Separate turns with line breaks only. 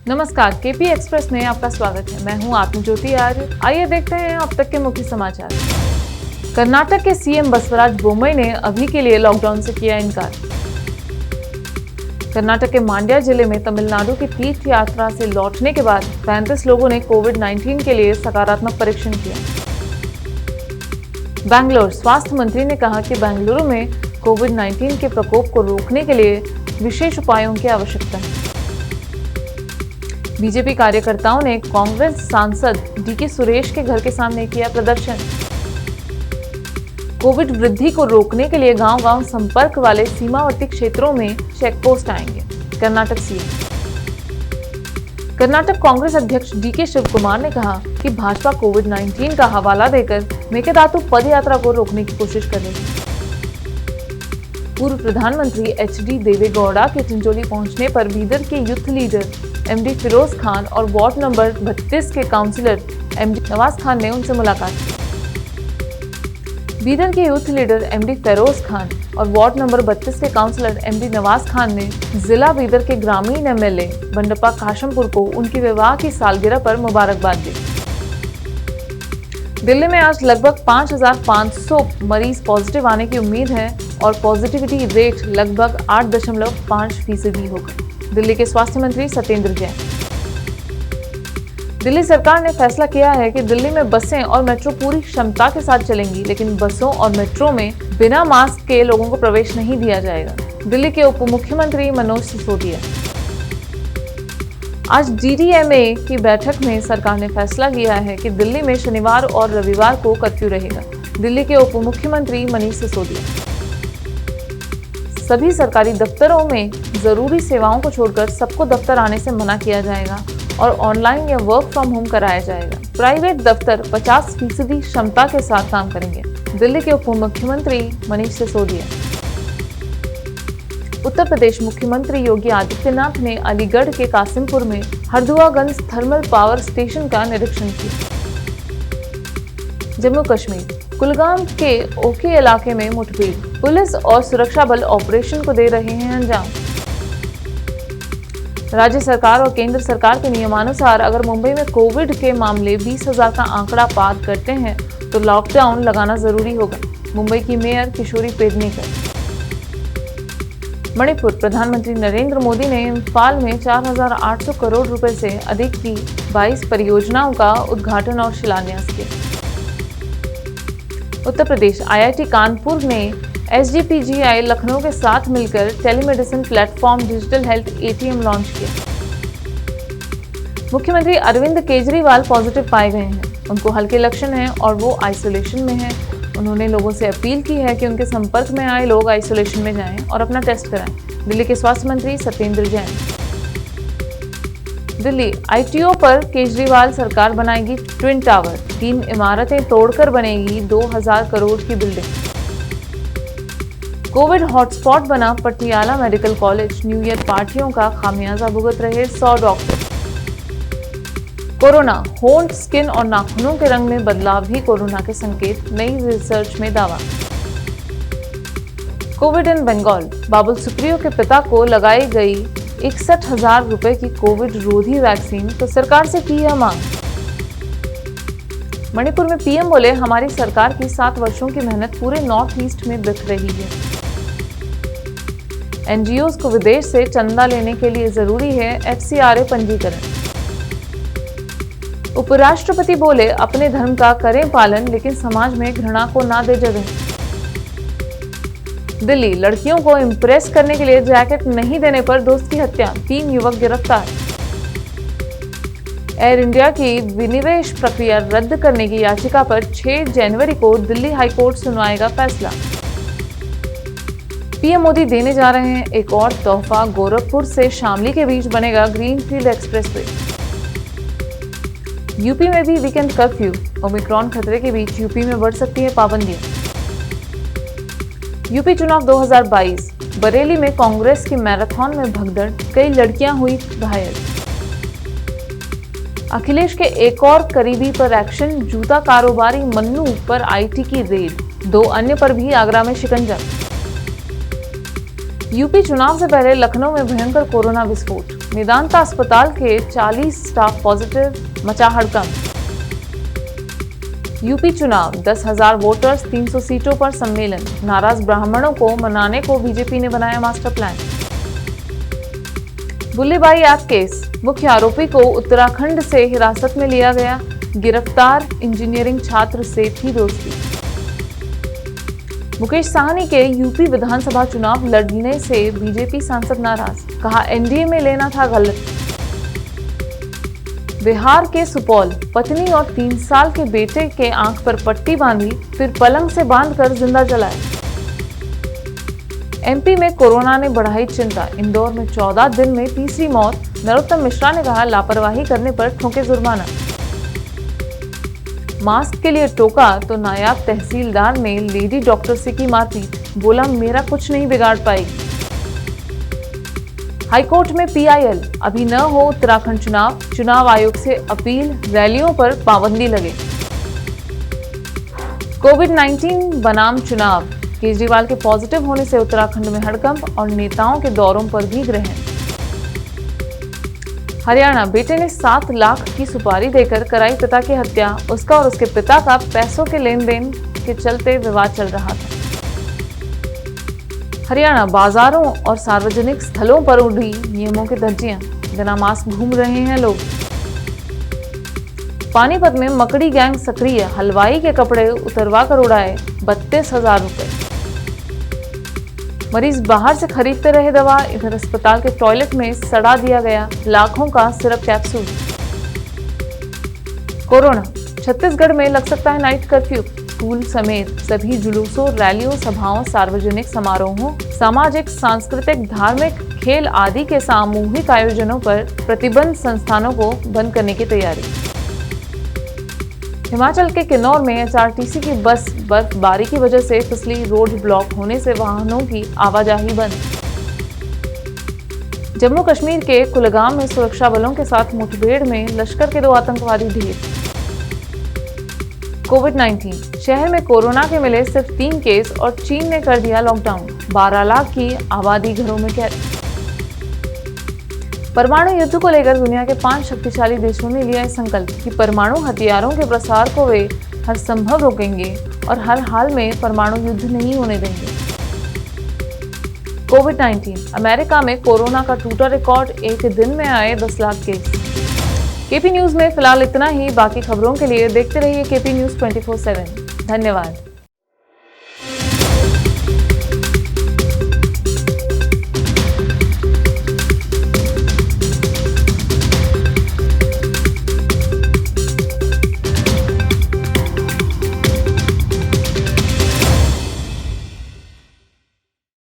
नमस्कार, KP express में आपका स्वागत है। मैं हूं आत्मज्योति आर्य। आइए देखते हैं अब तक के मुख्य समाचार। कर्नाटक के सीएम बसवराज बोम्मई ने अभी के लिए लॉकडाउन से किया इनकार। कर्नाटक के मांड्या जिले में तमिलनाडु की तीर्थ यात्रा से लौटने के बाद 35 लोगों ने कोविड-19 के लिए सकारात्मक परीक्षण किया। बेंगलुरु स्वास्थ्य मंत्री ने कहा कि बेंगलुरु में कोविड-19 के प्रकोप को रोकने के लिए विशेष उपायों की आवश्यकता है। बीजेपी कार्यकर्ताओं ने कांग्रेस सांसद डीके सुरेश के घर के सामने किया प्रदर्शन। कोविड वृद्धि को रोकने के लिए गांव-गांव संपर्क वाले सीमावर्ती क्षेत्रों में चेकपोस्ट आएंगे। कर्नाटक सीएम। कर्नाटक कांग्रेस अध्यक्ष डीके शिवकुमार ने कहा कि भाजपा कोविड-19 का हवाला देकर मेकेदातु पदयात्रा को रोकने की कोशिश कर रही है। पूर्व प्रधानमंत्री एचडी देवेगौड़ा के चिंचोली पहुंचने पर बीदर के youth leader MD Firoz Khan और वार्ड नंबर 32 के काउंसलर एमडी नवाज खान ने उनसे मुलाकात की। बीदर के youth leader MD Firoz Khan और वार्ड नंबर 32 के काउंसलर एमडी नवाज खान ने जिला बीदर के ग्रामीण एमएलए बंडप्पा काशमपुर को उनकी विवाह की सालगिरह पर मुबारकबाद दी। दिल्ली में आज लगभग 5,500 मरीज पॉजिटिव आने की उम्मीद है और पॉजिटिविटी रेट लगभग 8.5% होगा। दिल्ली के स्वास्थ्य मंत्री सत्येंद्र जैन। दिल्ली सरकार ने फैसला किया है कि दिल्ली में बसें और मेट्रो पूरी क्षमता के साथ चलेंगी, लेकिन बसों और मेट्रो में बिना मास्क के लोगों को प्रवेश नहीं दिया जाएगा। दिल्ली के उप मुख्यमंत्री मनोज सिसोदिया। आज डीडीएमए की बैठक में सरकार ने फैसला किया है कि दिल्ली में शनिवार और रविवार को कर्फ्यू रहेगा। दिल्ली के उप मुख्यमंत्री मनीष सिसोदिया। सभी सरकारी दफ्तरों में जरूरी सेवाओं को छोड़कर सबको दफ्तर आने से मना किया जाएगा और ऑनलाइन या वर्क फ्रॉम होम कराया जाएगा। प्राइवेट दफ्तर 50% क्षमता के साथ काम करेंगे। दिल्ली के उप मुख्यमंत्री मनीष सिसोदिया। उत्तर प्रदेश मुख्यमंत्री योगी आदित्यनाथ ने अलीगढ़ के कासिमपुर में हरदुआगंज थर्मल पावर स्टेशन का निरीक्षण किया। जम्मू कश्मीर कुलगाम के ओके इलाके में मुठभेड़, पुलिस और सुरक्षा बल ऑपरेशन को दे रहे हैं अंजाम। राज्य सरकार और केंद्र सरकार के नियमानुसार अगर मुंबई में कोविड के मामले 20,000 का आंकड़ा पार करते हैं तो लॉकडाउन लगाना जरूरी होगा। मुंबई की मेयर किशोरी पेडनेकर। मणिपुर प्रधानमंत्री नरेंद्र मोदी ने इम्फाल में 4,800 करोड़ रुपए से अधिक की 22 परियोजनाओं का उद्घाटन और शिलान्यास किया। उत्तर प्रदेश आईआईटी कानपुर ने एसजीपीजीआई लखनऊ के साथ मिलकर telemedicine platform digital health ATM launch किया। मुख्यमंत्री अरविंद केजरीवाल पॉजिटिव पाए गए हैं। उनको हल्के लक्षण हैं और वो आइसोलेशन में हैं। उन्होंने लोगों से अपील की है कि उनके संपर्क में आए लोग आइसोलेशन में जाएं और अपना टेस्ट कराएं। दिल्ली के स्वास्थ्य मंत्री सत्येंद्र जैन। दिल्ली आईटीओ पर केजरीवाल सरकार बनाएगी ट्विन टावर। 3 इमारतें तोड़कर बनेगी 2,000 करोड़ की बिल्डिंग। कोविड हॉटस्पॉट बना Patiala medical college. New year पार्टियों का खामियाजा भुगत रहे 100 डॉक्टर। कोरोना होंठ, स्किन और नाखूनों के रंग में बदलाव भी कोरोना के संकेत, नई रिसर्च में दावा। कोविड इन बंगाल बाबुल सुप्रियो के पिता को लगाई गई 61,000 रुपए की कोविड रोधी वैक्सीन, तो सरकार से की यह मांग। मणिपुर में पीएम बोले हमारी सरकार की 7 वर्षों की मेहनत पूरे नॉर्थ ईस्ट में दिख रही है। एनजीओ को विदेश से चंदा लेने के लिए जरूरी है एफसीआरए पंजीकरण। उपराष्ट्रपति बोले अपने धर्म का करें पालन, लेकिन समाज में घृणा को ना दे जगह। दिल्ली लड़कियों को इम्प्रेस करने के लिए जैकेट नहीं देने पर दोस्त की हत्या, 3 युवक गिरफ्तार। एयर इंडिया की विनिवेश प्रक्रिया रद्द करने की याचिका पर 6 जनवरी को दिल्ली हाईकोर्ट सुनवाएगा फैसला। पीएम मोदी देने जा रहे हैं एक और तोहफा। गोरखपुर से शामली के बीच बनेगा ग्रीनफील्ड एक्सप्रेसवे। यूपी में भी वीकेंड कर्फ्यू। ओमिक्रॉन खतरे के बीच यूपी में बढ़ सकती है पाबंदियां। यूपी चुनाव 2022 बरेली में कांग्रेस की मैराथन में भगदड़, कई लड़कियां हुई घायल। अखिलेश के एक और करीबी पर एक्शन, जूता कारोबारी मन्नू पर आईटी की रेड, 2 अन्य पर भी आगरा में शिकंजा। यूपी चुनाव से पहले लखनऊ में भयंकर कोरोना विस्फोट। मेदांता अस्पताल के 40 स्टाफ पॉजिटिव, मचा हड़कंप। यूपी चुनाव, 10,000 वोटर्स, 300 सीटों पर सम्मेलन, नाराज ब्राह्मणों को मनाने को बीजेपी ने बनाया master plan. Bulli Bai act case, मुख्य आरोपी को उत्तराखंड से हिरासत में लिया गया, गिरफ्तार इंजीनियरिंग छात्र से थी दोस्ती। मुकेश साहनी के यूपी विधानसभा चुनाव लड़ने से बीजेपी सांसद नाराज, कहा एनडीए में लेना था गलत। बिहार के सुपौल, पत्नी और 3 साल के बेटे के आंख पर पट्टी बांधी, फिर पलंग से बांधकर जिंदा जलाया। एमपी में कोरोना ने बढ़ाई चिंता, इंदौर में 14 दिन में तीसरी मौत, नरोत्तम मिश्रा ने कहा लापरवाही करने पर ठोके जुर्माना। मास्क के लिए टोका तो नायाब तहसीलदार ने लेडी डॉक्टर से की मारपीट, बोला मेरा कुछ नहीं बिगाड़ पाएगी। हाईकोर्ट में पीआईएल, अभी न हो उत्तराखंड चुनाव, चुनाव आयोग से अपील, रैलियों पर पाबंदी लगे। कोविड-19 बनाम चुनाव, केजरीवाल के पॉजिटिव होने से उत्तराखंड में हड़कंप और नेताओं के दौरों पर भी ग्रहण। हरियाणा, बेटे ने 7 लाख की सुपारी देकर कराई पिता की हत्या, उसका और उसके पिता का पैसों के लेन देन के चलते विवाद चल रहा था। हरियाणा, बाजारों और सार्वजनिक स्थलों पर उड़ी नियमों की धज्जियां, बिना मास्क घूम रहे हैं लोग। पानीपत में मकड़ी गैंग सक्रिय, हलवाई के कपड़े उतरवा कर उड़ाए 32,000 रुपए। मरीज बाहर से खरीदते रहे दवा, इधर अस्पताल के टॉयलेट में सड़ा दिया गया लाखों का सिरप कैप्सूल। कोरोना, छत्तीसगढ़ में लग सकता है नाइट कर्फ्यू, स्कूल समेत सभी जुलूसों, रैलियों, सभाओं, सार्वजनिक समारोहों, सामाजिक, सांस्कृतिक, धार्मिक, खेल आदि के सामूहिक आयोजनों पर प्रतिबंध, संस्थानों को बंद करने की तैयारी। हिमाचल के किन्नौर में एचआरटीसी की बस बर्फबारी की वजह से फिसली, रोड ब्लॉक होने से वाहनों की आवाजाही बंद। जम्मू कश्मीर के कुलगाम में सुरक्षा बलों के साथ मुठभेड़ में लश्कर के 2 आतंकवादी ढेर। कोविड-19, शहर में कोरोना के मिले सिर्फ 3 केस और चीन ने कर दिया लॉकडाउन, 12 लाख की आबादी घरों में कैद। परमाणु युद्ध को लेकर दुनिया के 5 शक्तिशाली देशों ने लिया संकल्प कि परमाणु हथियारों के प्रसार को वे हर संभव रोकेंगे और हर हाल में परमाणु युद्ध नहीं होने देंगे। कोविड-19, अमेरिका में कोरोना का टूटा रिकॉर्ड, एक दिन में आए 10 लाख केस। केपी न्यूज में फिलहाल इतना ही, बाकी खबरों के लिए देखते रहिए केपी न्यूज 24/7। धन्यवाद।